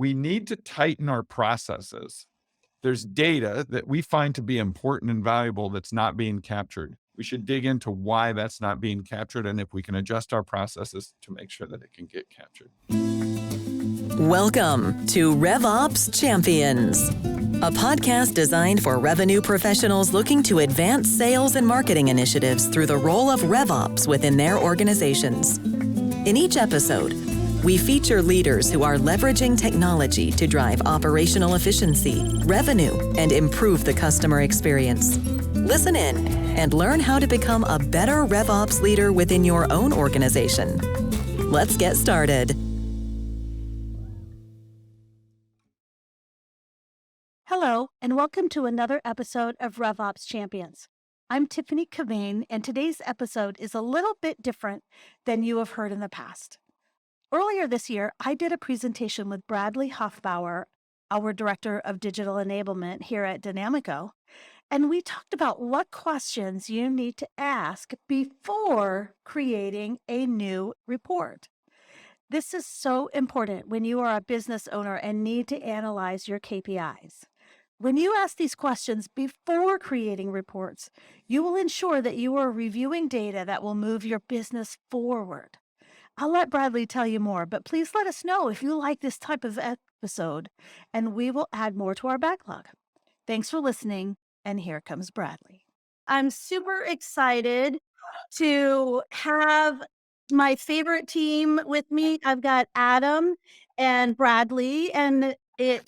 we need to tighten our processes. There's data that we find to be important and valuable that's not being captured. We should dig into why that's not being captured and if we can adjust our processes to make sure that it can get captured. Welcome to RevOps Champions, a podcast designed for revenue professionals looking to advance sales and marketing initiatives through the role of RevOps within their organizations. In each episode, we feature leaders who are leveraging technology to drive operational efficiency, revenue, and improve the customer experience. Listen in and learn how to become a better RevOps leader within your own organization. Let's get started. Hello, and welcome to another episode of RevOps Champions. I'm Tiffany Cavegn, and today's episode is a little bit different than you have heard in the past. Earlier this year, I did a presentation with Bradley Hofbauer, our Director of Digital Enablement here at Denamico, and we talked about what questions you need to ask before creating a new report. This is so important when you are a business owner and need to analyze your KPIs. When you ask these questions before creating reports, you will ensure that you are reviewing data that will move your business forward. I'll let Bradley tell you more, but please let us know if you like this type of episode, and we will add more to our backlog. Thanks for listening, and here comes Bradley. I'm super excited to have my favorite team with me. I've got Adam and Bradley, and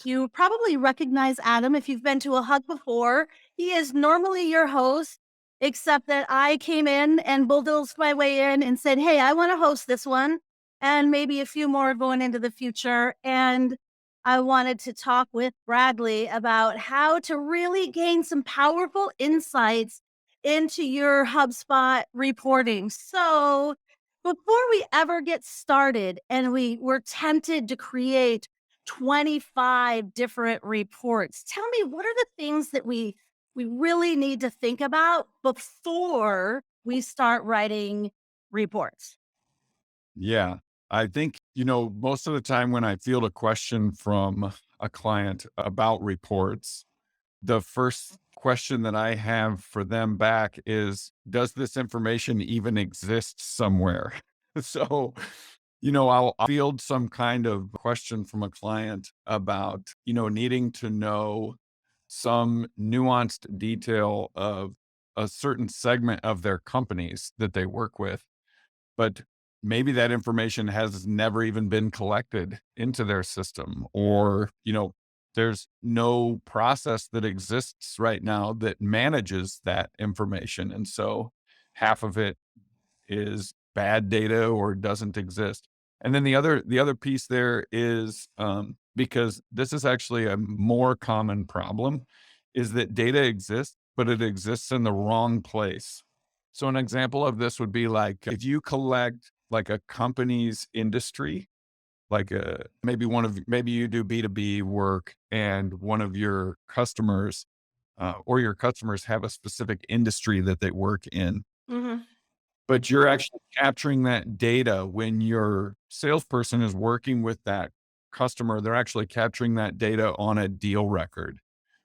you probably recognize Adam if you've been to a hug before. He is normally your host, except that I came in and bulldozed my way in and said, hey, I want to host this one, and maybe a few more going into the future. And I wanted to talk with Bradley about how to really gain some powerful insights into your HubSpot reporting. So before we ever get started and we were tempted to create 25 different reports, tell me, what are the things that we really need to think about before we start writing reports? Yeah, I think, most of the time when I field a question from a client about reports, the first question that I have for them back is, does this information even exist somewhere? So, I'll field some kind of question from a client about, needing to know some nuanced detail of a certain segment of their companies that they work with, but maybe that information has never even been collected into their system, or, there's no process that exists right now that manages that information. And so half of it is bad data or doesn't exist. And then the other piece there is, because this is actually a more common problem, is that data exists, but it exists in the wrong place. So an example of this would be like if you collect like a company's industry, like maybe you do B2B work and one of your customers or your customers have a specific industry that they work in. Mm-hmm. But you're actually capturing that data when your salesperson is working with that customer. They're actually capturing that data on a deal record.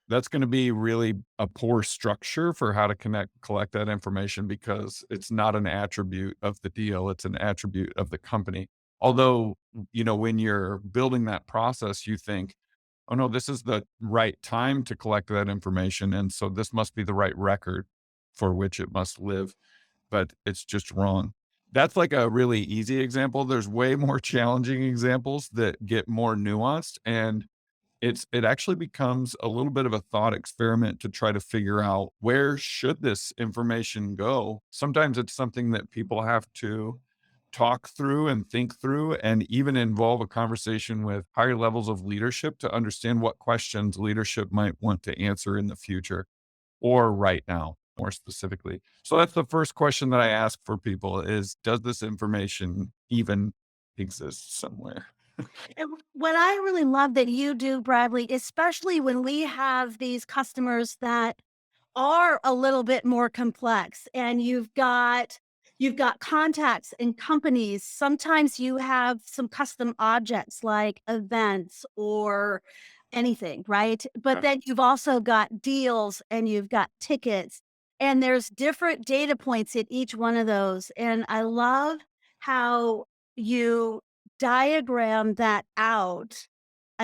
That's going to be really a poor structure for how to collect that information, because it's not an attribute of the deal. It's an attribute of the company. Although, when you're building that process, you think, oh no, this is the right time to collect that information. And so this must be the right record for which it must live, but it's just wrong. That's like a really easy example. There's way more challenging examples that get more nuanced, and it actually becomes a little bit of a thought experiment to try to figure out, where should this information go? Sometimes it's something that people have to talk through and think through, and even involve a conversation with higher levels of leadership to understand what questions leadership might want to answer in the future or right now, more specifically. So that's the first question that I ask for people is, does this information even exist somewhere? And what I really love that you do, Bradley, especially when we have these customers that are a little bit more complex, and you've got You've got contacts and companies. Sometimes you have some custom objects like events or anything, right? But then you've also got deals and you've got tickets, and there's different data points in each one of those. And I love how you diagram that out.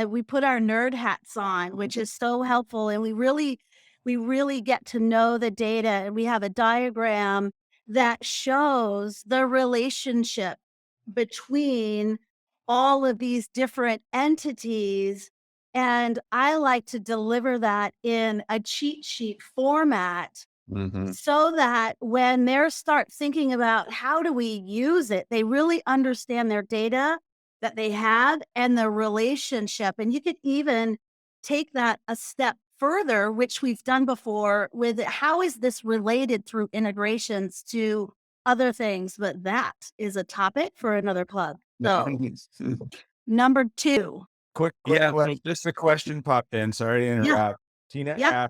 We put our nerd hats on, which is so helpful. And we really get to know the data, and we have a diagram that shows the relationship between all of these different entities. And I like to deliver that in a cheat sheet format Mhm. so that when they start thinking about how do we use it, they really understand their data that they have and the relationship. And you could even take that a step further, which we've done before with how is this related through integrations to other things, but that is a topic for another club. So number two. Quick Yeah, question. so Just a question popped in. Sorry to Yeah. interrupt. Tina Yeah.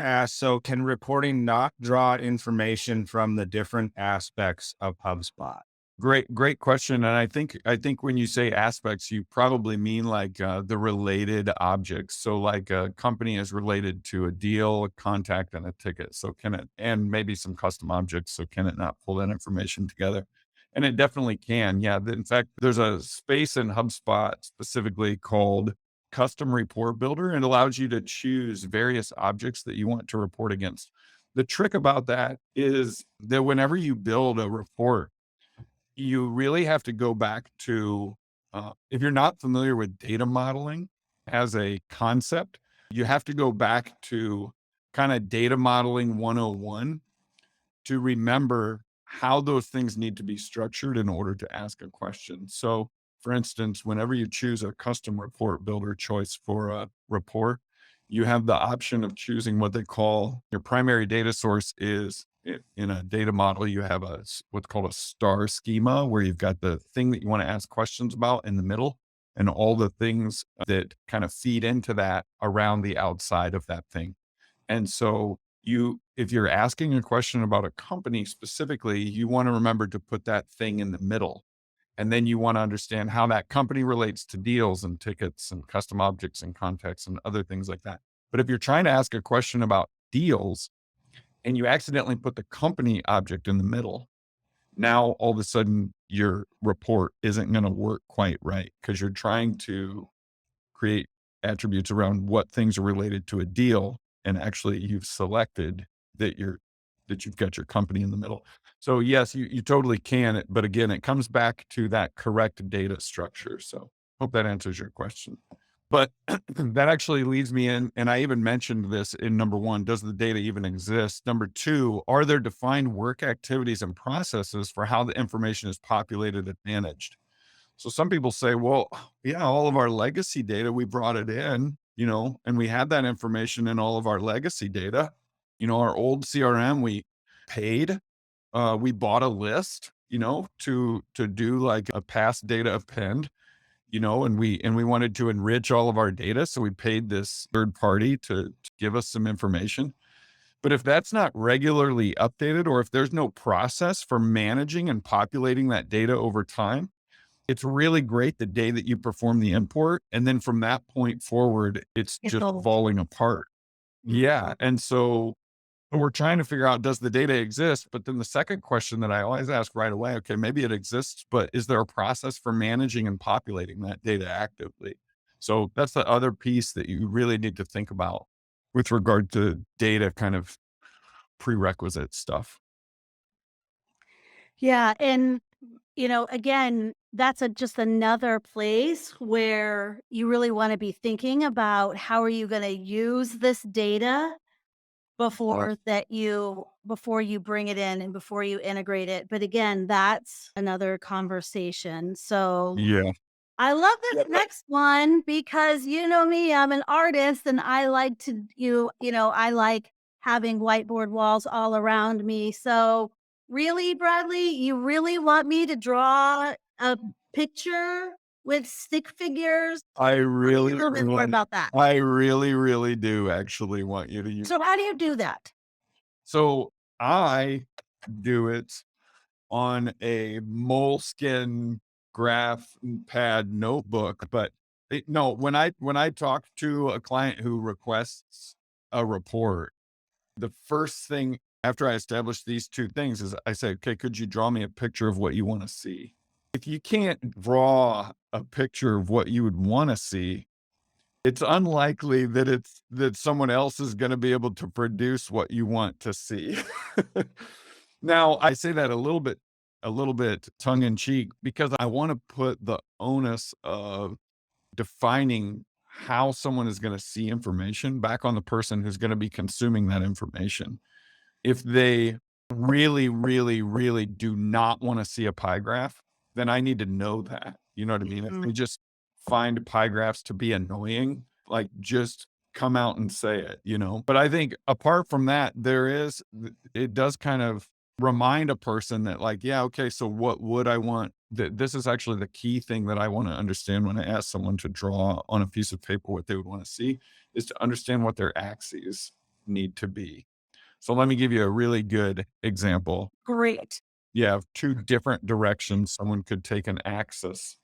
asked, so can reporting not draw information from the different aspects of HubSpot? great question. And I think when you say aspects, you probably mean like the related objects. So like a company is related to a deal, a contact, and a ticket. So can it, and maybe some custom objects. So can it not pull that information together? And it definitely can. Yeah. In fact, there's a space in HubSpot specifically called Custom Report Builder. It allows you to choose various objects that you want to report against. The trick about that is that whenever you build a report, you really have to go back to, if you're not familiar with data modeling as a concept, you have to go back to kind of data modeling 101 to remember how those things need to be structured in order to ask a question. So, for instance, whenever you choose a custom report builder choice for a report, you have the option of choosing what they call your primary data source is in a data model. You have what's called a star schema, where you've got the thing that you want to ask questions about in the middle and all the things that kind of feed into that around the outside of that thing. And so if you're asking a question about a company specifically, you want to remember to put that thing in the middle. And then you want to understand how that company relates to deals and tickets and custom objects and contacts and other things like that. But if you're trying to ask a question about deals and you accidentally put the company object in the middle, now all of a sudden your report isn't going to work quite right because you're trying to create attributes around what things are related to a deal, and actually you've selected that you've got your company in the middle. So yes, you totally can, but again, it comes back to that correct data structure. So hope that answers your question. But that actually leads me in, and I even mentioned this in number one, does the data even exist? Number two, are there defined work activities and processes for how the information is populated and managed? So some people say, well, yeah, all of our legacy data, we brought it in, and we had that information in all of our legacy data. Our old CRM, we paid, we bought a list, to do like a past data append, and we wanted to enrich all of our data. So we paid this third party to give us some information. But if that's not regularly updated, or if there's no process for managing and populating that data over time, it's really great the day that you perform the import. And then from that point forward, it's It's just old. falling apart. Yeah. And so we're trying to figure out, does the data exist? But then the second question that I always ask right away, okay, maybe it exists, but is there a process for managing and populating that data actively? So that's the other piece that you really need to think about with regard to data kind of prerequisite stuff. Yeah. And, again, that's just another place where you really want to be thinking about how are you going to use this data before you bring it in and before you integrate it. But again, that's another conversation. So Yeah. I love this next one because you know me, I'm an artist and I like I like having whiteboard walls all around me. So really, Bradley, you really want me to draw a picture with stick figures? I Tell me a really, little bit more about that. I really, really do actually want you to use. So how do you do that? So I do it on a moleskin graph pad notebook. But no, when I talk to a client who requests a report, the first thing after I establish these two things is I say, okay, could you draw me a picture of what you want to see? If you can't draw a picture of what you would want to see, it's unlikely that someone else is going to be able to produce what you want to see. Now, I say that a little bit tongue in cheek because I want to put the onus of defining how someone is going to see information back on the person who's going to be consuming that information. If they really, really, really do not want to see a pie graph, then I need to know that. You know what I mean? If they just find pie graphs to be annoying, like just come out and say it. But I think apart from that, it does kind of remind a person that, like, yeah, okay, so what would I want? This is actually the key thing that I want to understand when I ask someone to draw on a piece of paper what they would want to see is to understand what their axes need to be. So let me give you a really good example. Great. You have two different directions someone could take an axis.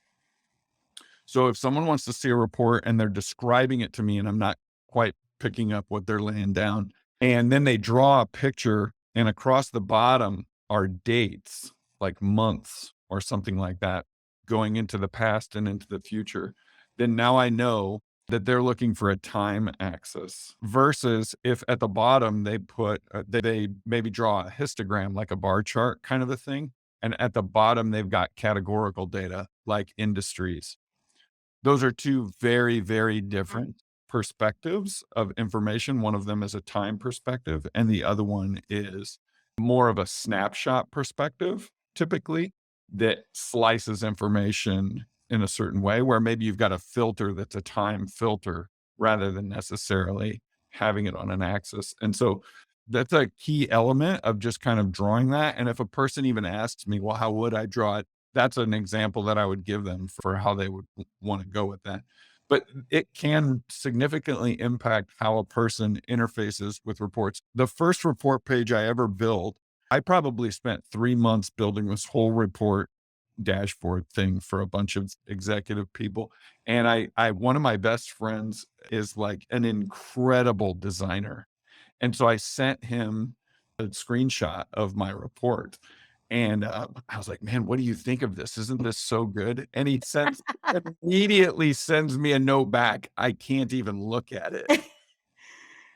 So if someone wants to see a report and they're describing it to me and I'm not quite picking up what they're laying down, and then they draw a picture and across the bottom are dates, like months or something like that, going into the past and into the future, then now I know that they're looking for a time axis versus if at the bottom they put, they maybe draw a histogram, like a bar chart kind of a thing. And at the bottom, they've got categorical data like industries. Those are two very, very different perspectives of information. One of them is a time perspective, and the other one is more of a snapshot perspective, typically, that slices information in a certain way, where maybe you've got a filter that's a time filter rather than necessarily having it on an axis. And so that's a key element of just kind of drawing that. And if a person even asks me, well, how would I draw it? That's an example that I would give them for how they would want to go with that. But it can significantly impact how a person interfaces with reports. The first report page I ever built, I probably spent 3 months building this whole report dashboard thing for a bunch of executive people. And one of my best friends is like an incredible designer. And so I sent him a screenshot of my report. And I was like, man, what do you think of this? Isn't this so good? And he immediately sends me a note back. I can't even look at it.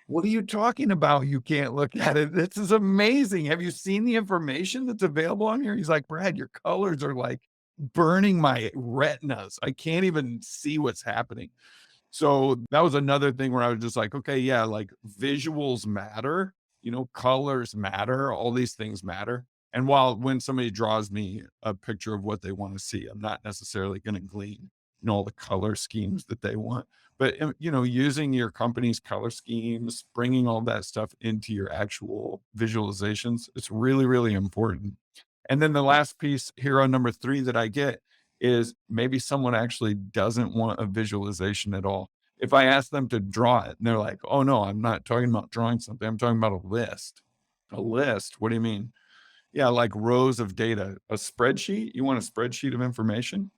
What are you talking about? You can't look at it. This is amazing. Have you seen the information that's available on here? He's like, Brad, your colors are like burning my retinas. I can't even see what's happening. So that was another thing where I was just like, okay, yeah, like visuals matter, colors matter, all these things matter. And when somebody draws me a picture of what they want to see, I'm not necessarily going to glean, all the color schemes that they want. But, using your company's color schemes, bringing all that stuff into your actual visualizations, it's really, really important. And then the last piece here on number 3 that I get is maybe someone actually doesn't want a visualization at all. If I ask them to draw it and they're like, oh no, I'm not talking about drawing something. I'm talking about a list. A list? What do you mean? Yeah, like rows of data. A spreadsheet? You want a spreadsheet of information?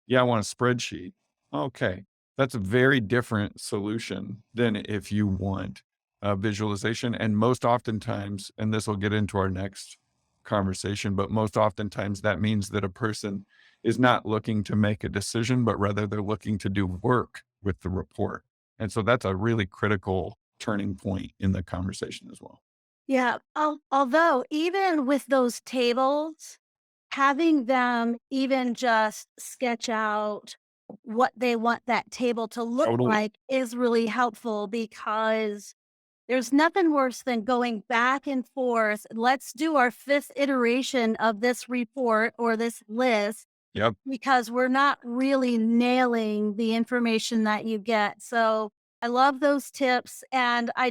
Yeah, I want a spreadsheet. Okay. That's a very different solution than if you want a visualization. And most oftentimes, and this will get into our next conversation, but most oftentimes that means that a person is not looking to make a decision, but rather they're looking to do work with the report. And so that's a really critical turning point in the conversation as well. Yeah. Although, even with those tables, having them even just sketch out what they want that table to look Totally. like is really helpful because there's nothing worse than going back and forth. Let's do our 5th iteration of this report or this list Yep. because we're not really nailing the information that you get. So I love those tips. And I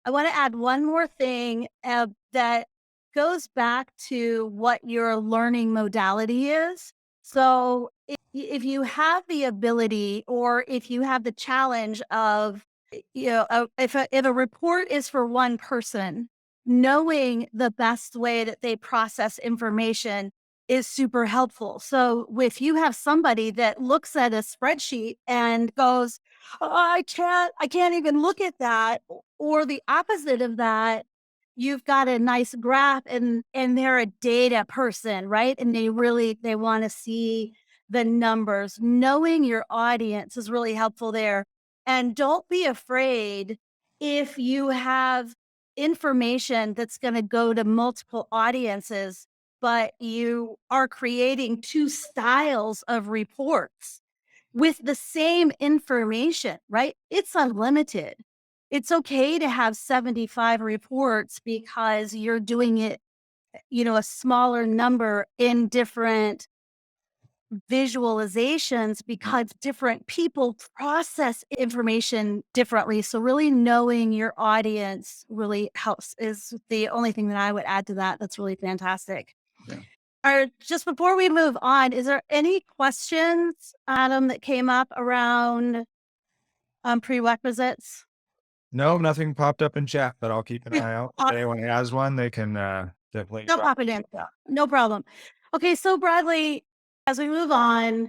want to add one more thing that goes back to what your learning modality is. So if you have the ability or if you have the challenge of, if a report is for one person, knowing the best way that they process information is super helpful. So if you have somebody that looks at a spreadsheet and goes, "Oh, I can't even look at that," or the opposite of that, you've got a nice graph and they're a data person, right? And they want to see the numbers. Knowing your audience is really helpful there. And don't be afraid if you have information that's going to go to multiple audiences, but you are creating two styles of reports with the same information, right? It's unlimited. It's okay to have 75 reports because you're doing it, a smaller number in different visualizations because different people process information differently. So really knowing your audience really helps is the only thing that I would add to that. That's really fantastic. Yeah. Or just before we move on, is there any questions, Adam, that came up around prerequisites? No, nothing popped up in chat, but I'll keep an Yeah. eye out. If anyone has one, they can definitely No, drop pop it in. No problem. Okay, so Bradley, as we move on,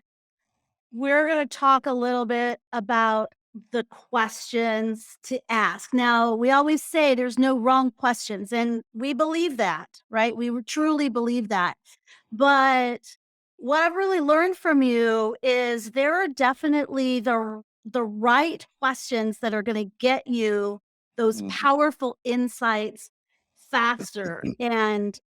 we're going to talk a little bit about the questions to ask. Now, we always say there's no wrong questions, and we believe that, right? We truly believe that. But what I've really learned from you is there are definitely the right questions that are going to get you those powerful insights faster and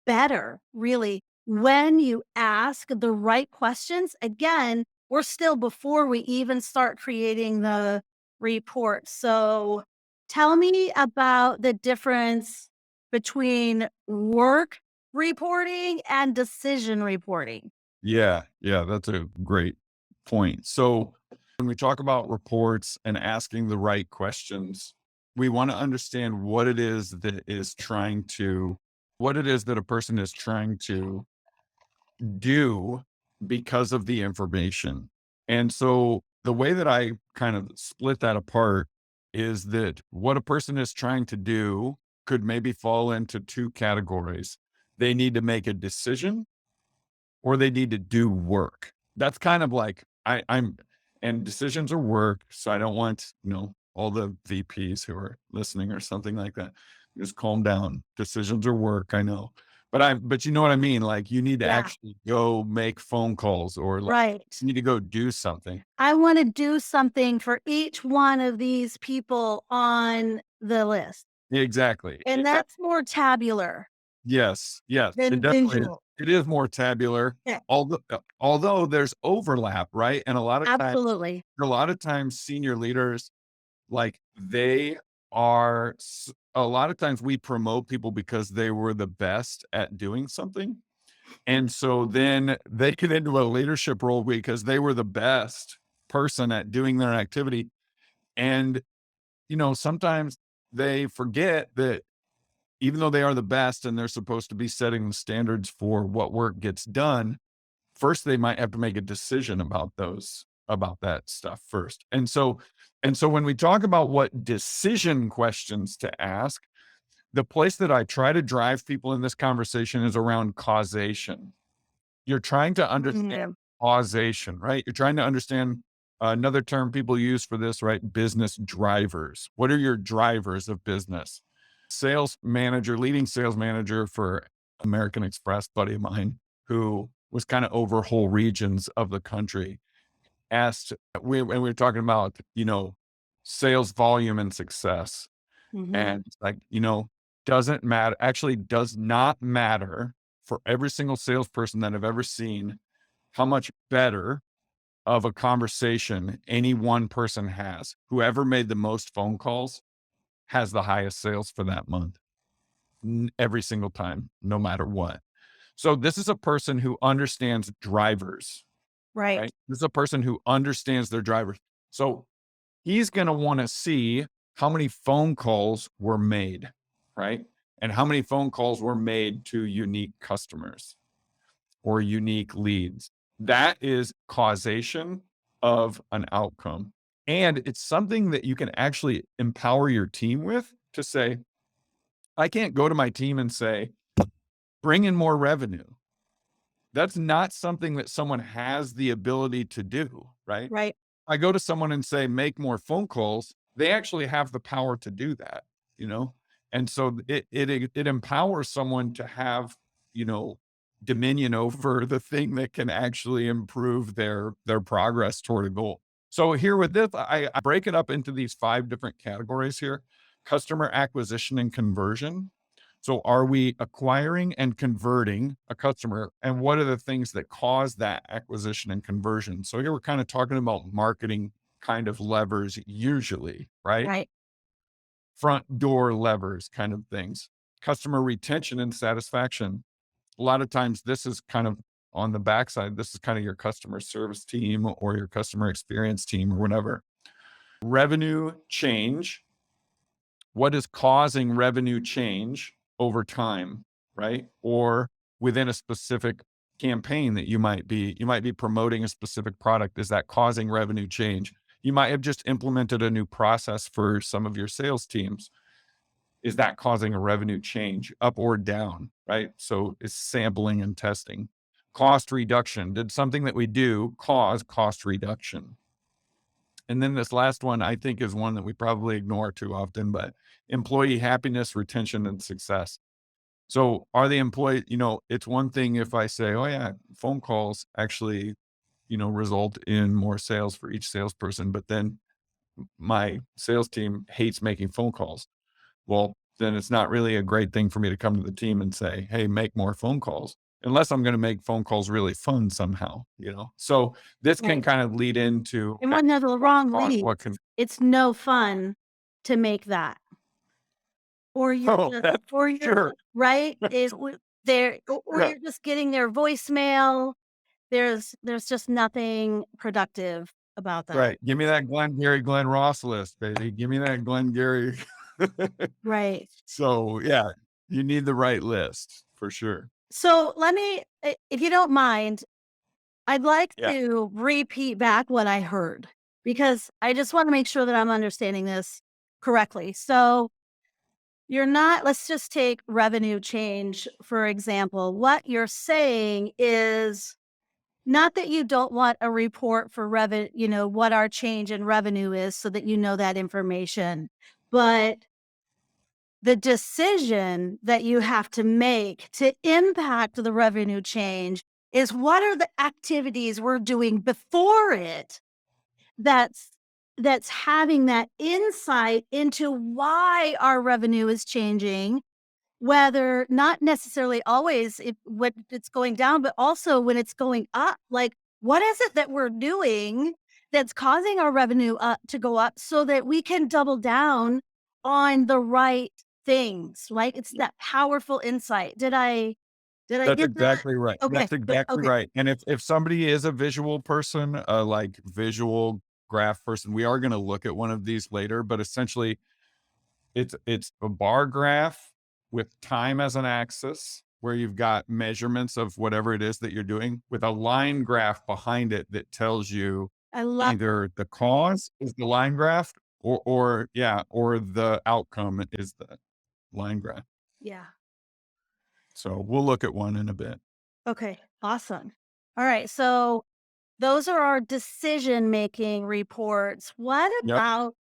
better, really, when you ask the right questions. Again, we're still before we even start creating the report. So tell me about the difference between work reporting and decision reporting. Yeah, that's a great point. So when we talk about reports and asking the right questions, we want to understand what it is that a person is trying to do because of the information. And so the way that I kind of split that apart is that what a person is trying to do could maybe fall into two categories. They need to make a decision or they need to do work. That's kind of like and decisions are work. So I don't want, all the VPs who are listening or something like that. Just calm down. Decisions are work. I know. But you know what I mean? Like you need to Yeah, actually go make phone calls or like right. you need to go do something. I want to do something for each one of these people on the list. Exactly. And that's more tabular Yes. It than definitely is. visual. It is more tabular. Yeah, Although there's overlap, right? And absolutely. a lot of times senior leaders, like a lot of times we promote people because they were the best at doing something. And so then they get into a leadership role because they were the best person at doing their activity. And, sometimes they forget that even though they are the best and they're supposed to be setting the standards for what work gets done, first they might have to make a decision about that stuff first. And so when we talk about what decision questions to ask, the place that I try to drive people in this conversation is around causation. You're trying to understand causation, right? You're trying to understand another term people use for this, right? Business drivers. What are your drivers of business? Leading sales manager for American Express, buddy of mine, who was kind of over whole regions of the country, asked, when we were talking about, sales volume and success. Mhm. And it's like, doesn't matter, actually does not matter for every single salesperson that I've ever seen, how much better of a conversation any one person has. Whoever made the most phone calls has the highest sales for that month every single time, no matter what. So this is a person who understands drivers, Right. right? This is a person who understands their drivers. So he's going to want to see how many phone calls were made, right? And how many phone calls were made to unique customers or unique leads. That is causation of an outcome. And it's something that you can actually empower your team with to say, I can't go to my team and say, bring in more revenue. That's not something that someone has the ability to do, right? Right. I go to someone and say, make more phone calls. They actually have the power to do that, you know? And so it empowers someone to have, you know, dominion over the thing that can actually improve their progress toward a goal. So here with this, I break it up into these 5 different categories here: customer acquisition and conversion. So are we acquiring and converting a customer? And what are the things that cause that acquisition and conversion? So here we're kind of talking about marketing kind of levers usually, right? Right. Front door levers kind of things. Customer retention and satisfaction. A lot of times this is kind of on the backside. This is kind of your customer service team or your customer experience team or whatever. Revenue change. What is causing revenue change over time, right? Or within a specific campaign that you might be promoting a specific product. Is that causing revenue change? You might have just implemented a new process for some of your sales teams. Is that causing a revenue change up or down, right? So it's sampling and testing. Cost reduction. Did something that we do cause cost reduction? And then this last one, I think, is one that we probably ignore too often, but employee happiness, retention, and success. So are the employee, you know, it's one thing if I say, oh yeah, phone calls actually, you know, result in more sales for each salesperson, but then my sales team hates making phone calls. Well, then it's not really a great thing for me to come to the team and say, hey, make more phone calls, unless I'm going to make phone calls really fun somehow, you know? So this can Right. kind of lead into And when they're the wrong what lead, can, it's no fun to make that. Or you're oh, just, that's or you're sure. right. Or Yeah. you're just getting their voicemail. There's just nothing productive about that. Right. Give me that Glenn Gary, Glenn Ross list, baby. Give me that Glenn Gary. Right. So yeah, you need the right list for sure. So let me, if you don't mind, I'd like Yeah. to repeat back what I heard because I just want to make sure that I'm understanding this correctly. So you're not, let's just take revenue change, for example. What you're saying is not that you don't want a report for revenue, you know, what our change in revenue is so that you know that information, but the decision that you have to make to impact the revenue change is what are the activities we're doing before it that's having that insight into why our revenue is changing, whether not necessarily always when it's going down, but also when it's going up. Like, what is it that we're doing that's causing our revenue to go up so that we can double down on the right things, right? It's that powerful insight. Did I That's get that? exactly right. Okay, That's exactly okay. right. And if somebody is a visual person, like visual graph person, we are going to look at one of these later, but essentially it's a bar graph with time as an axis where you've got measurements of whatever it is that you're doing with a line graph behind it that tells you I love. either the cause is the line graph or yeah, or the outcome is the line graph. Yeah. So we'll look at one in a bit. Okay. Awesome. All right. So those are our decision-making reports. What Yep. about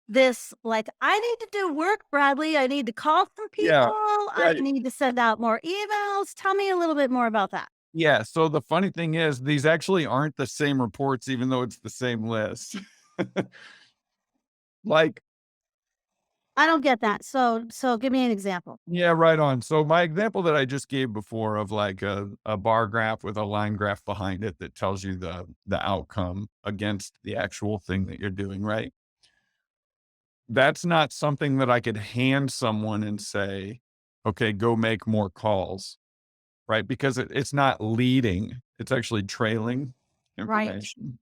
this? Like, I need to do work, Bradley. I need to call some people. Yeah. I Right. need to send out more emails. Tell me a little bit more about that. Yeah. So the funny thing is, these actually aren't the same reports, even though it's the same list. Like, I don't get that. So give me an example. yeah, right on. So my example that I just gave before of like a bar graph with a line graph behind it that tells you the outcome against the actual thing that you're doing, right? That's not something that I could hand someone and say, okay, go make more calls, right? Because it's not leading, it's actually trailing Right. information.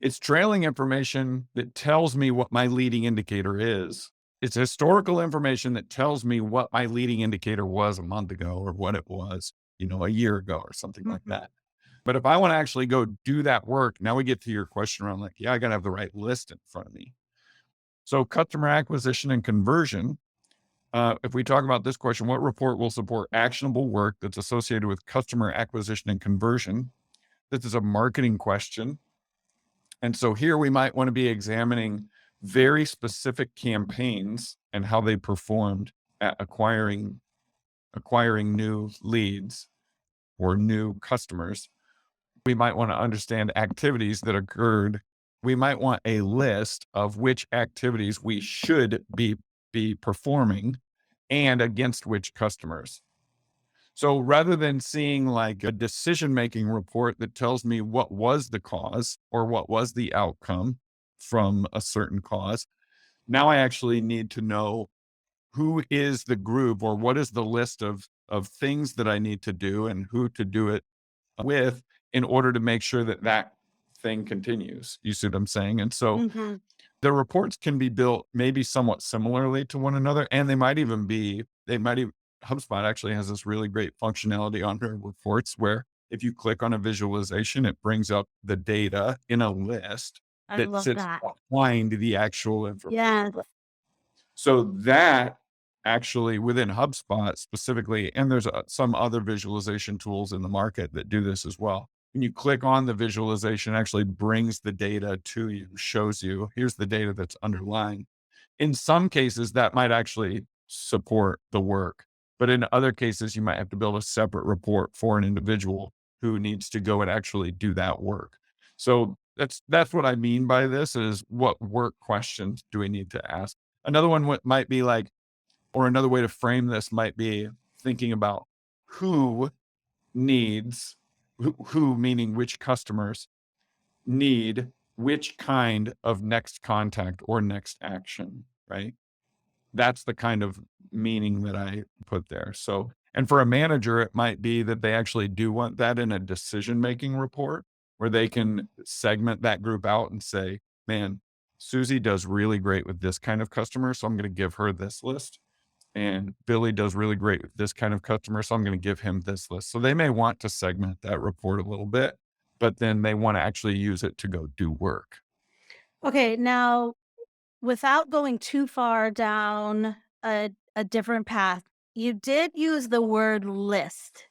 It's trailing information that tells me what my leading indicator is. It's historical information that tells me what my leading indicator was a month ago or what it was, you know, a year ago or something like Mhm. that. But if I want to actually go do that work, now we get to your question around like, yeah, I got to have the right list in front of me. So customer acquisition and conversion, if we talk about this question, what report will support actionable work that's associated with customer acquisition and conversion? This is a marketing question. And so here we might want to be examining very specific campaigns and how they performed at acquiring new leads or new customers. We might want to understand activities that occurred. We might want a list of which activities we should be performing and against which customers. So rather than seeing like a decision-making report that tells me what was the cause or what was the outcome from a certain cause, now I actually need to know who is the group or what is the list of things that I need to do and who to do it with in order to make sure that that thing continues. You see what I'm saying? And so Mm-hmm. the reports can be built maybe somewhat similarly to one another, and HubSpot actually has this really great functionality on their reports where if you click on a visualization, it brings up the data in a list I that love sits that. behind the actual information. Yes. So that actually within HubSpot specifically, and there's some other visualization tools in the market that do this as well. When you click on the visualization, it actually brings the data to you, shows you, here's the data that's underlying. In some cases, that might actually support the work. But in other cases, you might have to build a separate report for an individual who needs to go and actually do that work. So that's what I mean by this is what work questions do we need to ask? Another one might be like, or another way to frame this might be thinking about who needs, who meaning which customers need which kind of next contact or next action, right? That's the kind of meaning that I put there. So, and for a manager, it might be that they actually do want that in a decision-making report where they can segment that group out and say, man, Susie does really great with this kind of customer. So I'm going to give her this list. And Billy does really great with this kind of customer. So I'm going to give him this list. So they may want to segment that report a little bit, but then they want to actually use it to go do work. Okay, now without going too far down a different path, you did use the word list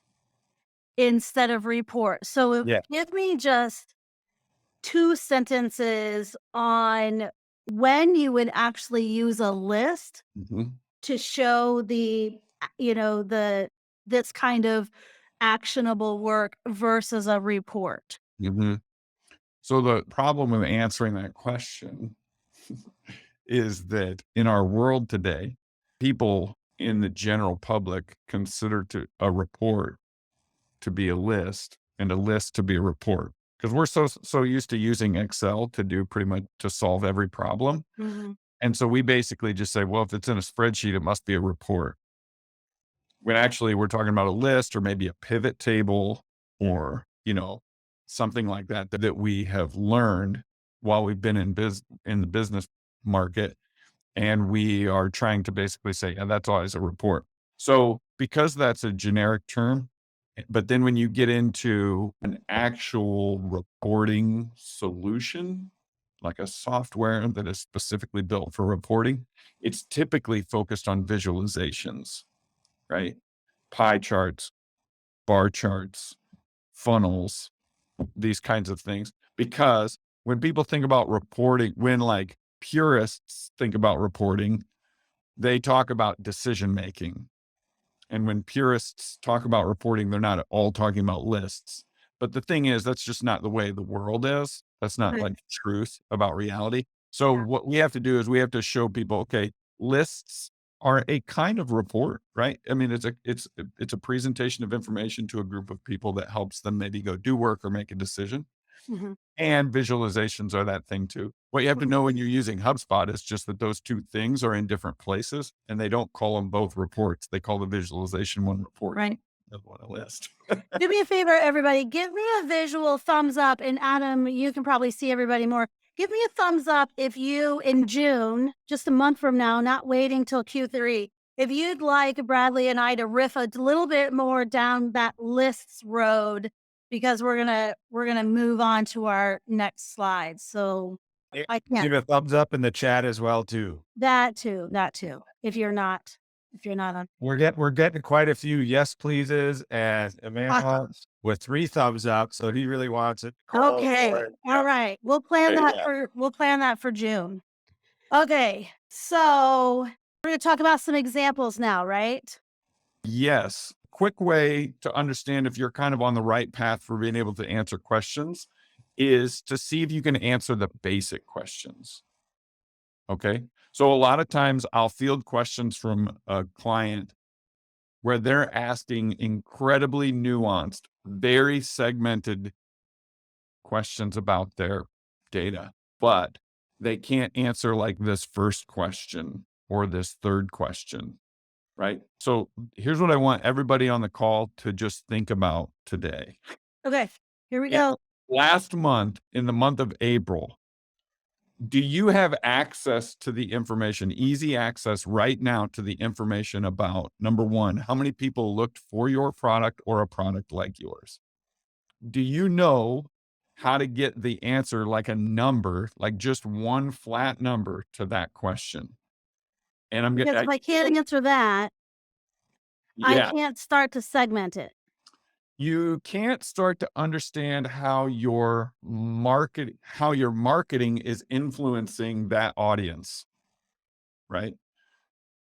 instead of report. So Yeah. give me just 2 sentences on when you would actually use a list Mhm. to show this kind of actionable work versus a report. Mhm. So the problem with answering that question is that in our world today, people in the general public consider a report to be a list and a list to be a report because we're so used to using Excel to do pretty much to solve every problem. Mhm. And so we basically just say, well, if it's in a spreadsheet, it must be a report. When actually we're talking about a list or maybe a pivot table or, something like that we have learned while we've been in the business market. And we are trying to basically say, yeah, that's always a report. So because that's a generic term, but then when you get into an actual reporting solution, like a software that is specifically built for reporting, it's typically focused on visualizations, right? Pie charts, bar charts, funnels, these kinds of things. Because when people think about reporting, when like purists think about reporting, they talk about decision making. And when purists talk about reporting, they're not at all talking about lists. But the thing is, that's just not the way the world is. That's not Okay. like truth about reality. So Yeah. what we have to do is we have to show people, okay, lists are a kind of report, right? I mean, it's a presentation of information to a group of people that helps them maybe go do work or make a decision. Mhm. And visualizations are that thing too. What you have to know when you're using HubSpot is just that those two things are in different places and they don't call them both reports. They call the visualization one report, Right. the other one a list. Do me a favor, everybody. Give me a visual thumbs up. And Adam, you can probably see everybody more. Give me a thumbs up if you, in June, just a month from now, not waiting till Q3, if you'd like Bradley and I to riff a little bit more down that lists road, because we're gonna move on to our next slide. So Yeah, I can't. give a thumbs up in the chat as well too. That too. If you're not if you're not on. We're getting quite a few yes pleases and Emmanuel with 3 thumbs up. So he really wants it. Okay. All right. We'll plan that Yeah. for June. Okay. So we're going to talk about some examples now, right? Yes. Quick way to understand if you're kind of on the right path for being able to answer questions is to see if you can answer the basic questions. Okay. So a lot of times I'll field questions from a client where they're asking incredibly nuanced, very segmented questions about their data, but they can't answer like this first question or this third question, right? So here's what I want everybody on the call to just think about today. Okay. Here we In go. last month, in the month of April, do you have access to the information, easy access right now to the information about number one, how many people looked for your product or a product like yours? Do you know how to get the answer like a number, like just one flat number to that question? And I'm Because gonna, if I can't answer that, I yeah, can't start to segment it. you can't start to understand how your marketing is influencing that audience, right?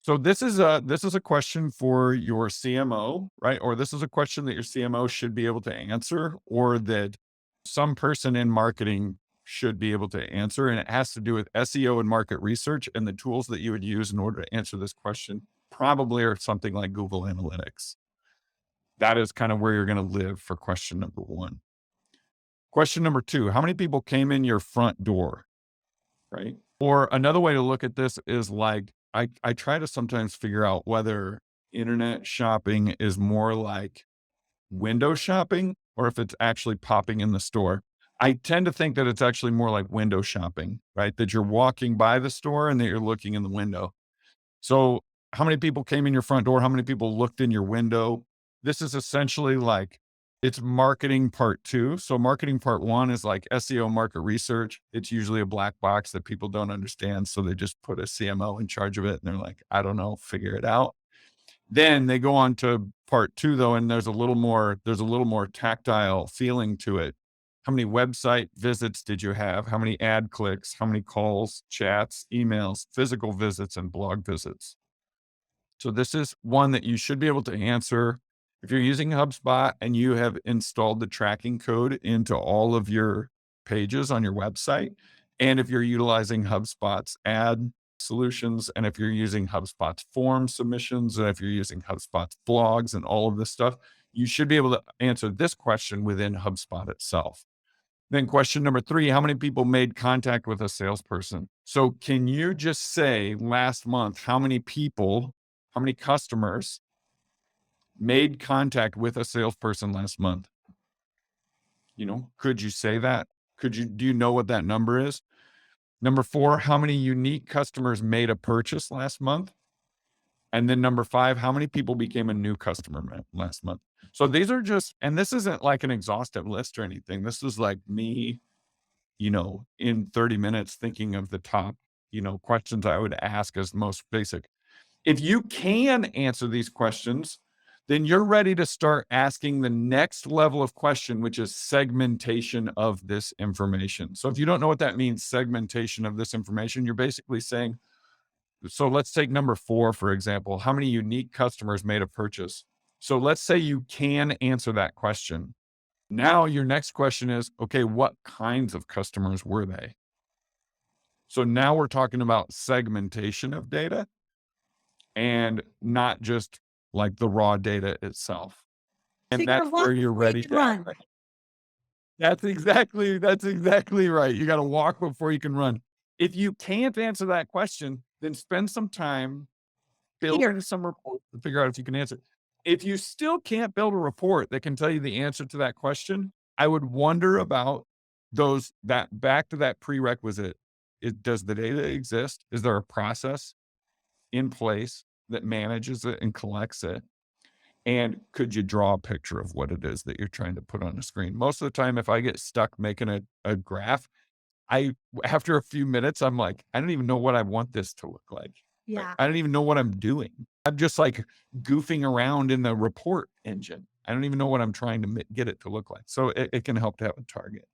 So this is a question for your CMO, right? Or this is a question that your CMO should be able to answer, or that some person in marketing should be able to answer. And it has to do with SEO and market research, and the tools that you would use in order to answer this question probably are something like Google Analytics. That is kind of where you're going to live for question number one. Question number two, how many people came in your front door, right? Or another way to look at this is like, I try to sometimes figure out whether internet shopping is more like window shopping or if it's actually popping in the store. I tend to think that it's actually more like window shopping, right? That you're walking by the store and that you're looking in the window. So, how many people came in your front door? How many people looked in your window? This is essentially like it's marketing part two. So, marketing part one is like SEO market research. It's usually a black box that people don't understand. So, they just put a CMO in charge of it and they're like, I don't know, figure it out. Then they go on to part two, though, and there's a little more tactile feeling to it. How many website visits did you have? How many ad clicks? How many calls, chats, emails, physical visits, and blog visits? So this is one that you should be able to answer. If you're using HubSpot and you have installed the tracking code into all of your pages on your website, and if you're utilizing HubSpot's ad solutions, and if you're using HubSpot's form submissions, and if you're using HubSpot's blogs and all of this stuff, you should be able to answer this question within HubSpot itself. Then question number three, how many people made contact with a salesperson? So can you just say last month, how many customers made contact with a salesperson last month? Could you say that? Do you know what that number is? Number four, how many unique customers made a purchase last month? And then number five, how many people became a new customer last month? So these are and this isn't like an exhaustive list or anything. This is like me, in 30 minutes thinking of the top, questions I would ask as most basic. If you can answer these questions, then you're ready to start asking the next level of question, which is segmentation of this information. So if you don't know what that means, segmentation of this information, you're basically saying, so let's take number four, for example, how many unique customers made a purchase? So let's say you can answer that question. Now your next question is, okay, what kinds of customers were they? So now we're talking about segmentation of data and not just like the raw data itself. So And you gotta that's walk where you're before you ready can to act. run. That's exactly right. You got to walk before you can run. If you can't answer that question, then spend some time building Here. some reports to figure out if you can answer. If you still can't build a report that can tell you the answer to that question, I would wonder about back to that prerequisite. Does the data exist? Is there a process in place that manages it and collects it? And could you draw a picture of what it is that you're trying to put on the screen? Most of the time, if I get stuck making a graph, after a few minutes, I'm like, I don't even know what I want this to look like. Yeah. I don't even know what I'm doing. I'm just like goofing around in the report engine. I don't even know what I'm trying to get it to look like. So it can help to have a target.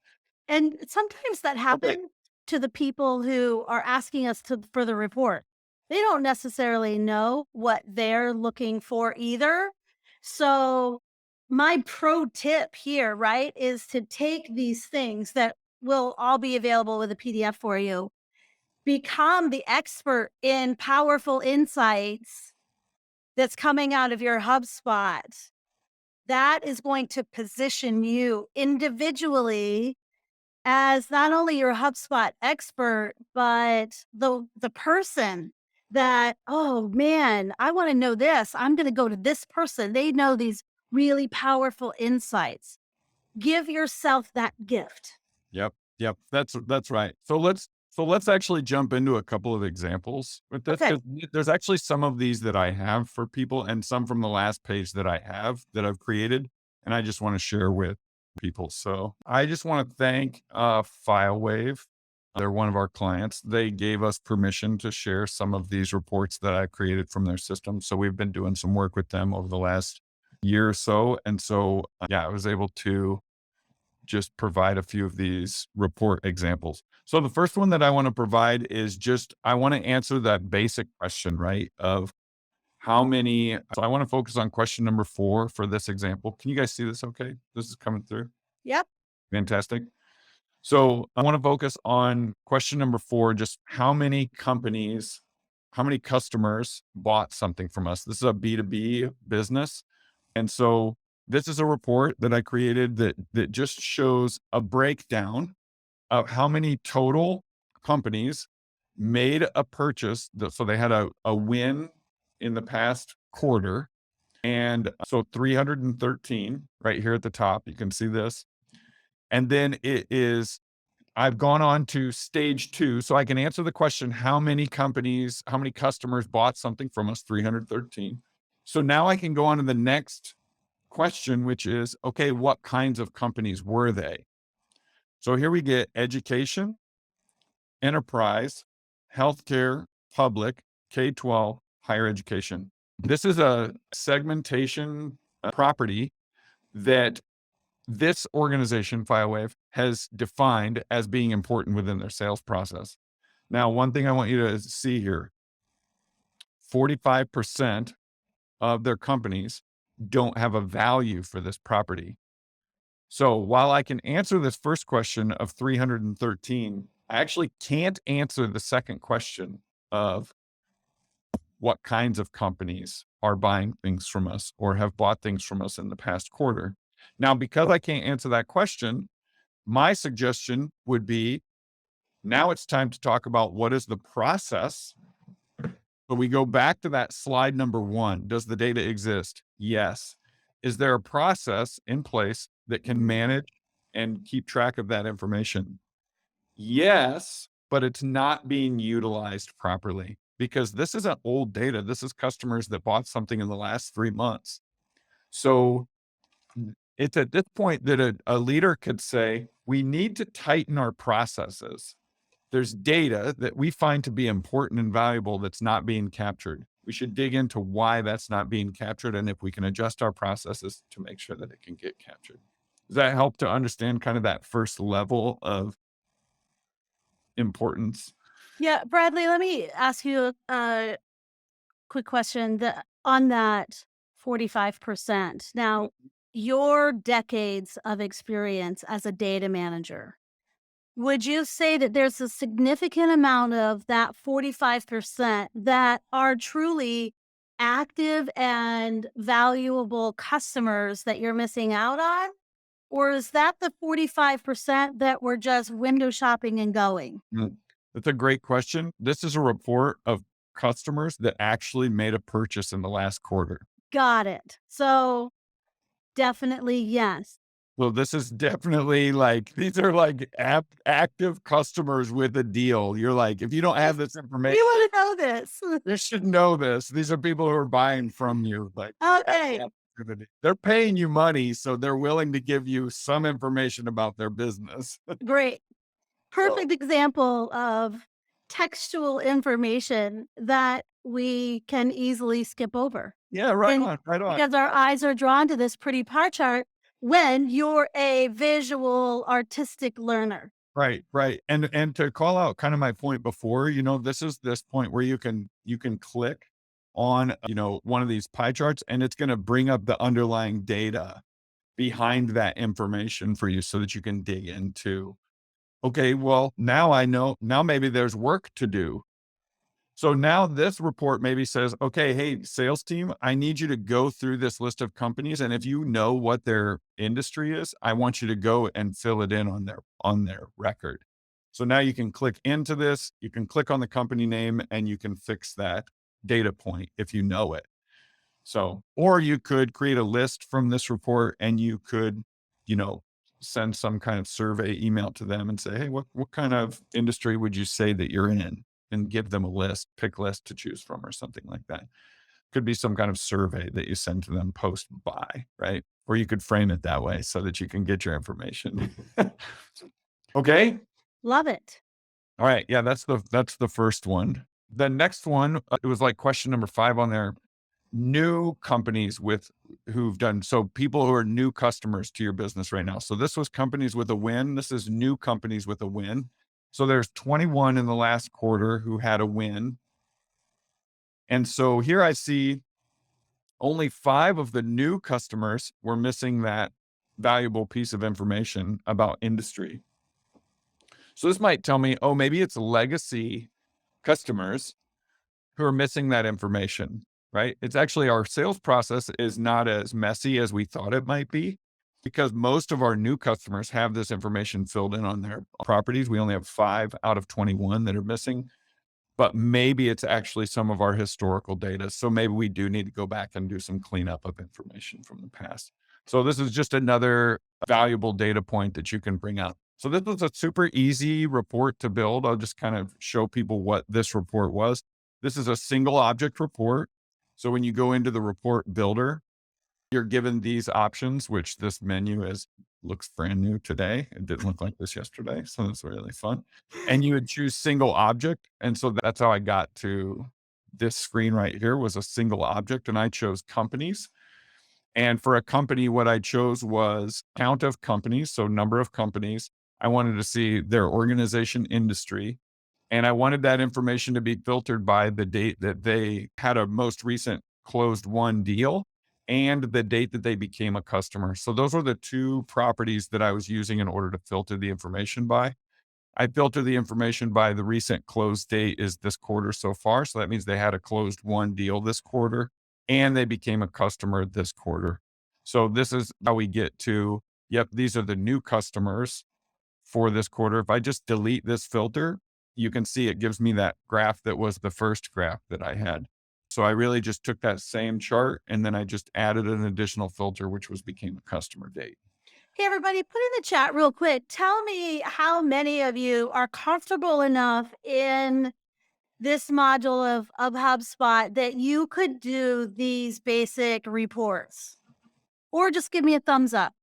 And sometimes that Okay. happens to the people who are asking us for the report. They don't necessarily know what they're looking for either. So my pro tip here, right, is to take these things that will all be available with a PDF for you, become the expert in powerful insights that's coming out of your HubSpot. That is going to position you individually as not only your HubSpot expert, but the person that, oh man, I want to know this. I'm going to go to this person. They know these really powerful insights. Give yourself that gift. Yep. Yep. That's right. So let's actually jump into a couple of examples with this, Okay. because there's actually some of these that I have for people and some from the last page that I've created, and I just want to share with people. So I just want to thank FileWave. They're one of our clients. They gave us permission to share some of these reports that I created from their system. So we've been doing some work with them over the last year or so. And so, yeah, I was able to just provide a few of these report examples. So the first one that I want to provide is just, I want to answer that basic question, right? Of how many, so I want to focus on question number 4 for this example. Can you guys see this okay? This is coming through. Yep. Fantastic. So I want to focus on question number 4, just how many customers bought something from us. This is a B2B business. And so this is a report that I created that just shows a breakdown of how many total companies made a purchase. So they had a win in the past quarter. And so 313 right here at the top, you can see this. And then I've gone on to stage 2. So I can answer the question, how many customers bought something from us? 313. So now I can go on to the next question, which is, okay, what kinds of companies were they? So here we get education, enterprise, healthcare, public, K-12, higher education. This is a segmentation property that this organization, FileWave, has defined as being important within their sales process. Now, one thing I want you to see here, 45% of their companies don't have a value for this property. So while I can answer this first question of 313, I actually can't answer the second question of what kinds of companies are buying things from us or have bought things from us in the past quarter. Now, because I can't answer that question, my suggestion would be, now it's time to talk about what is the process. But we go back to that slide number 1. Does the data exist? Yes. Is there a process in place that can manage and keep track of that information? Yes, but it's not being utilized properly because this isn't old data. This is customers that bought something in the last 3 months. So it's at this point that a leader could say, we need to tighten our processes. There's data that we find to be important and valuable that's not being captured. We should dig into why that's not being captured and if we can adjust our processes to make sure that it can get captured. Does that help to understand kind of that first level of importance? Yeah. Bradley, let me ask you a quick question on that 45%. Now, your decades of experience as a data manager, would you say that there's a significant amount of that 45% that are truly active and valuable customers that you're missing out on? Or is that the 45% that were just window shopping and going? Mm, That's a great question. This is a report of customers that actually made a purchase in the last quarter. Got it. So definitely yes. So this is definitely like, these are like active customers with a deal. You're like, if you don't have this information, You want to know this. you should know this. These are people who are buying from you. Like, Okay. they're paying you money, so they're willing to give you some information about their business. Great. Perfect example of textual information that we can easily skip over. Yeah, right And on, right on. because our eyes are drawn to this pretty pie chart when you're a visual artistic learner. Right, right. And to call out kind of my point before, this is this point where you can click on, one of these pie charts and it's going to bring up the underlying data behind that information for you so that you can dig into, okay, well, now I know, now maybe there's work to do. So now this report maybe says, okay, hey, sales team, I need you to go through this list of companies. And if you know what their industry is, I want you to go and fill it in on their record. So now you can click into this, you can click on the company name and you can fix that data point if you know it. So, or you could create a list from this report and you could, send some kind of survey email to them and say, hey, what kind of industry would you say that you're in? And give them a list, pick list to choose from or something like that. Could be some kind of survey that you send to them post buy, right? Or you could frame it that way so that you can get your information. Okay. Love it. All right. Yeah, that's the first one. The next one, it was like question number 5 on there. New companies who've done, so people who are new customers to your business right now. So this was companies with a win. This is new companies with a win. So there's 21 in the last quarter who had a win. And so here I see only 5 of the new customers were missing that valuable piece of information about industry. So this might tell me, oh, maybe it's legacy customers who are missing that information, right? It's actually our sales process is not as messy as we thought it might be because most of our new customers have this information filled in on their properties. We only have 5 out of 21 that are missing, but maybe it's actually some of our historical data. So maybe we do need to go back and do some cleanup of information from the past. So this is just another valuable data point that you can bring up. So this was a super easy report to build. I'll just kind of show people what this report was. This is a single object report. So when you go into the report builder, you're given these options, which this menu looks brand new today. It didn't look like this yesterday. So that's really fun. And you would choose single object. And so that's how I got to this screen right here was a single object. And I chose companies. And for a company, what I chose was count of companies. So number of companies. I wanted to see their organization industry. And I wanted that information to be filtered by the date that they had a most recent closed won deal and the date that they became a customer. So those were the 2 properties that I was using in order to filter the information by. I filter the information by the recent close date is this quarter so far. So that means they had a closed won deal this quarter and they became a customer this quarter. So this is how we get to, yep, these are the new customers for this quarter. If I just delete this filter, you can see it gives me that graph that was the first graph that I had. So I really just took that same chart and then I just added an additional filter, which became a customer date. Hey, everybody, put in the chat real quick. Tell me how many of you are comfortable enough in this module of HubSpot that you could do these basic reports. Or just give me a thumbs up.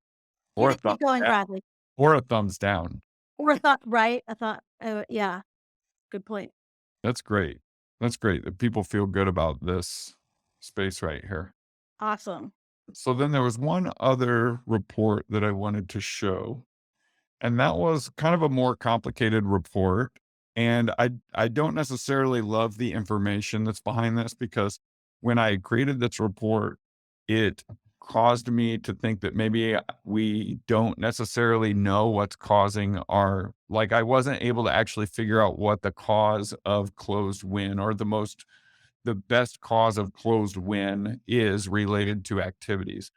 Or a Keep thumbs going, down. Bradley. Or a thumbs down. Or a thought, right? A thought, yeah, good point. That's great. That's great that people feel good about this space right here. Awesome. So then there was one other report that I wanted to show, and that was kind of a more complicated report. And I don't necessarily love the information that's behind this because when I created this report, it caused me to think that maybe we don't necessarily know what's causing I wasn't able to actually figure out what the cause of closed win or the best cause of closed win is related to activities.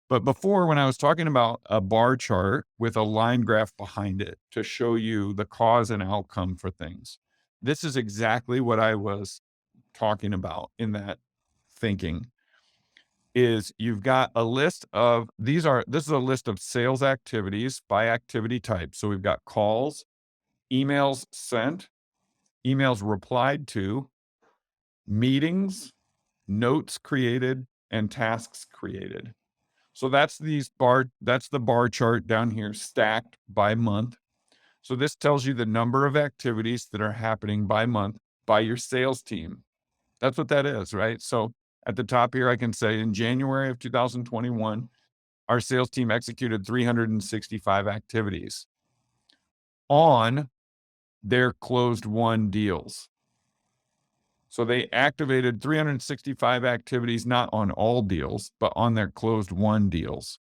But before, when I was talking about a bar chart with a line graph behind it to show you the cause and outcome for things, this is exactly what I was talking about in that thinking is you've got a list of this is a list of sales activities by activity type. So we've got calls, emails sent, emails replied to, meetings, notes created, and tasks created. So that's the bar chart down here stacked by month. So this tells you the number of activities that are happening by month by your sales team. That's what that is, right? So at the top here, I can say in January of 2021, our sales team executed 365 activities on their closed won deals. So they activated 365 activities, not on all deals, but on their closed won deals.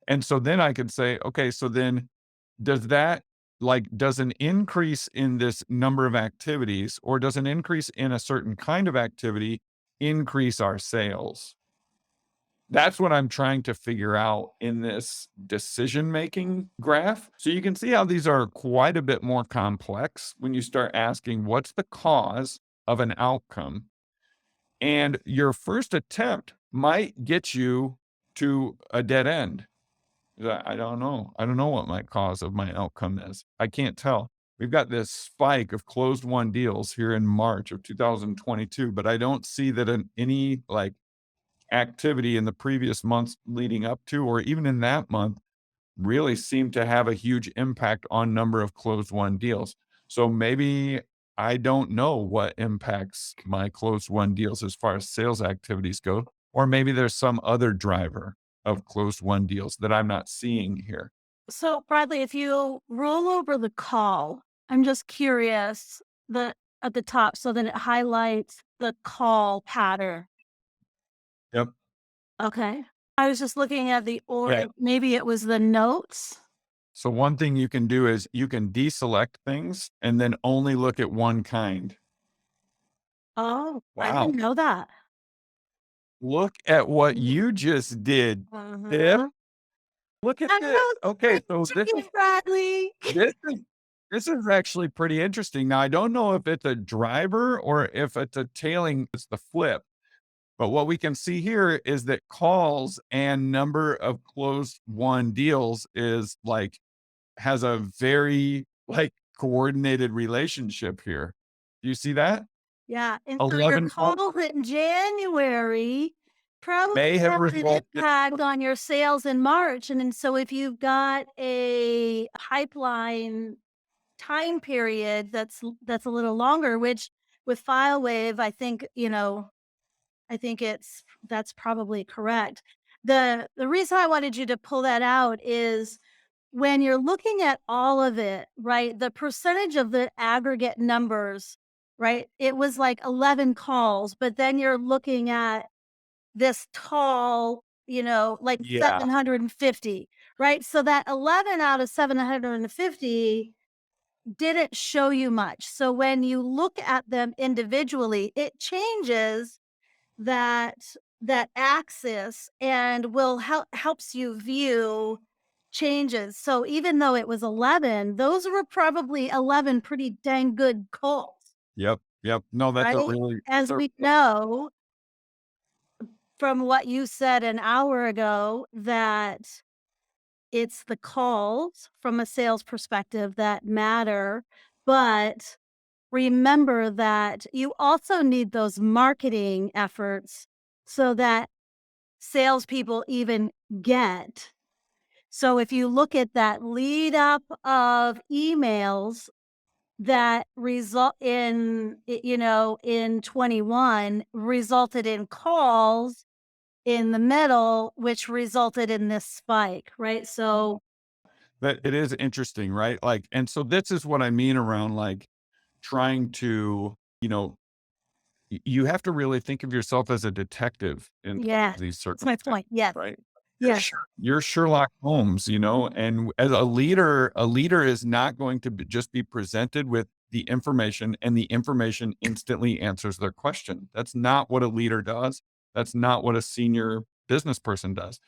And so then I could say, okay, so then does that does an increase in this number of activities or does an increase in a certain kind of activity increase our sales? That's what I'm trying to figure out in this decision-making graph. So you can see how these are quite a bit more complex when you start asking what's the cause of an outcome. And your first attempt might get you to a dead end. I don't know. I don't know what my cause of my outcome is. I can't tell. We've got this spike of closed won deals here in March of 2022, but I don't see that in any activity in the previous months leading up to, or even in that month, really seemed to have a huge impact on number of closed won deals. So maybe I don't know what impacts my closed won deals as far as sales activities go, or maybe there's some other driver of closed won deals that I'm not seeing here. So, Bradley, if you roll over the call, I'm just curious, at the top, so that it highlights the call pattern. Yep. Okay. I was just looking at Yeah. maybe it was the notes. So one thing you can do is you can deselect things and then only look at one kind. Oh, I Wow. didn't know that. Look at what you just did, Tiff. Uh-huh. Look at I this. know. Okay, so Thank you, Bradley. this is this is actually pretty interesting. Now, I don't know if it's a driver or if it's a tailing, it's the flip. But what we can see here is that calls and number of closed won deals has a very coordinated relationship here. Do you see that? Yeah, and so your 11 calls call in January probably may have had an resulted. impact on your sales in March, and then so if you've got a pipeline time period that's a little longer, which with FileWave, I think, I think that's probably correct. The reason I wanted you to pull that out is when you're looking at all of it, right? The percentage of the aggregate numbers, right? It was like 11 calls, but then you're looking at this tall, like Yeah. 750, right? So that 11 out of 750 didn't show you much. So when you look at them individually, it changes that axis and helps you view changes. So even though it was 11, those were probably 11 pretty dang good calls, Yep. Yep. No, that's a right? really As we know from what you said an hour ago, that it's the calls from a sales perspective that matter. But remember that you also need those marketing efforts so that salespeople even get. So if you look at that lead up of emails that result in 21 resulted in calls in the middle, which resulted in this spike, right? So that it is interesting, right? And so this is what I mean around trying to, you have to really think of yourself as a detective in yeah, these that's my circumstances, point. Yes. right? Yes. You're Sherlock Holmes, and as a leader is not going to just be presented with the information and the information instantly answers their question. That's not what a leader does. That's not what a senior business person does.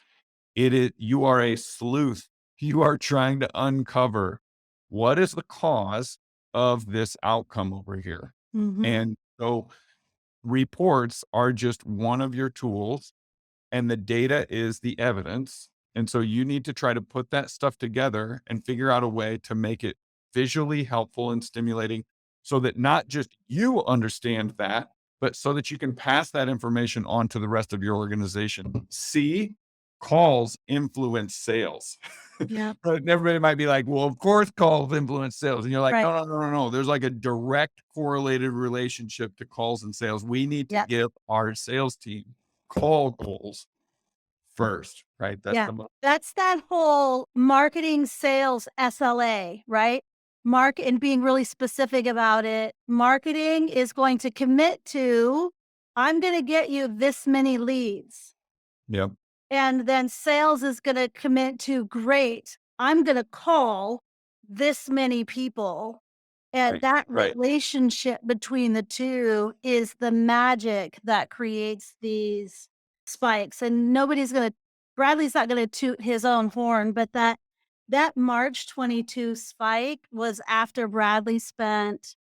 You are a sleuth. You are trying to uncover what is the cause of this outcome over here. Mhm. And so reports are just one of your tools and the data is the evidence. And so you need to try to put that stuff together and figure out a way to make it visually helpful and stimulating so that not just you understand that, but so that you can pass that information on to the rest of your organization. See, calls influence sales. Yeah. But everybody might be like, well, of course calls influence sales. And you're like, Right. no. There's like a direct correlated relationship to calls and sales. We need to Yeah. give our sales team call goals first, right? That's Yeah. the most. That's that whole marketing sales SLA, right? And being really specific about it. Marketing is going to commit to, I'm going to get you this many leads. Yep. And then sales is going to commit to, great, I'm going to call this many people. And Right. that Right. relationship between the two is the magic that creates these spikes. And Bradley's not going to toot his own horn, but that March 22 spike was after Bradley spent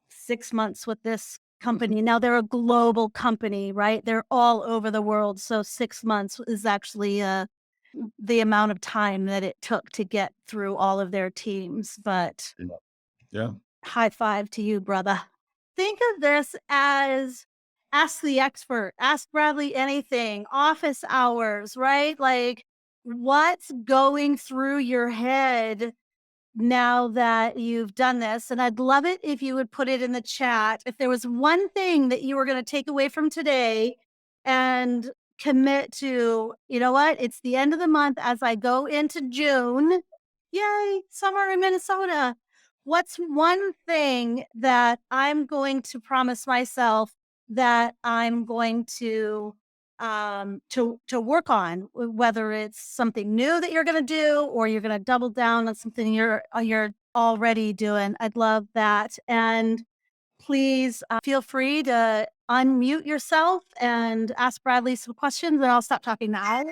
6 months with this company. Now they're a global company, right? They're all over the world. So 6 months is actually the amount of time that it took to get through all of their teams. But Yeah. high five to you, brother. Think of this as ask the expert, ask Bradley anything, office hours, right? Like, what's going through your head now that you've done this? And I'd love it if you would put it in the chat. If there was one thing that you were going to take away from today and commit to, you know what? It's the end of the month as I go into June. Yay, summer in Minnesota. What's one thing that I'm going to promise myself that I'm going to work on, whether it's something new that you're going to do or you're going to double down on something you're already doing. I'd love that. And please feel free to unmute yourself and ask Bradley some questions, and I'll stop talking now.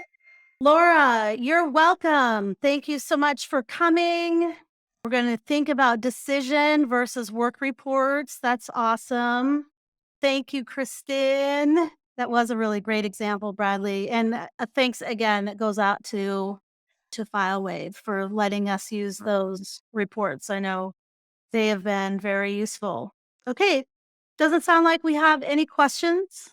Laura, you're welcome. Thank you so much for coming. We're going to think about decision versus work reports. That's awesome. Thank you, Kristen. That was a really great example, Bradley. And thanks again, that goes out to FileWave for letting us use those reports. I know they have been very useful. Okay, doesn't sound like we have any questions.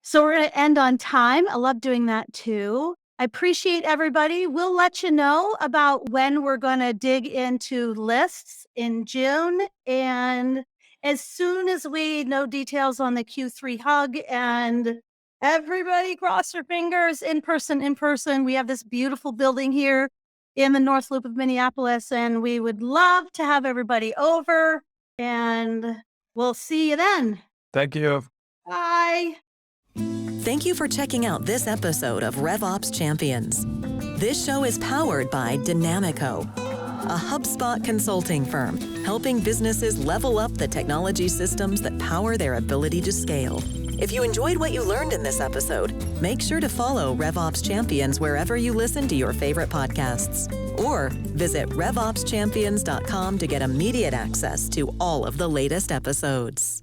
So we're going to end on time. I love doing that too. I appreciate everybody. We'll let you know about when we're going to dig into lists in June. And as soon as we know details on the Q3 hug, and everybody cross your fingers in person. We have this beautiful building here in the North Loop of Minneapolis, and we would love to have everybody over, and we'll see you then. Thank you. Bye. Thank you for checking out this episode of RevOps Champions. This show is powered by Denamico, a HubSpot consulting firm, helping businesses level up the technology systems that power their ability to scale. If you enjoyed what you learned in this episode, make sure to follow RevOps Champions wherever you listen to your favorite podcasts. Or visit RevOpsChampions.com to get immediate access to all of the latest episodes.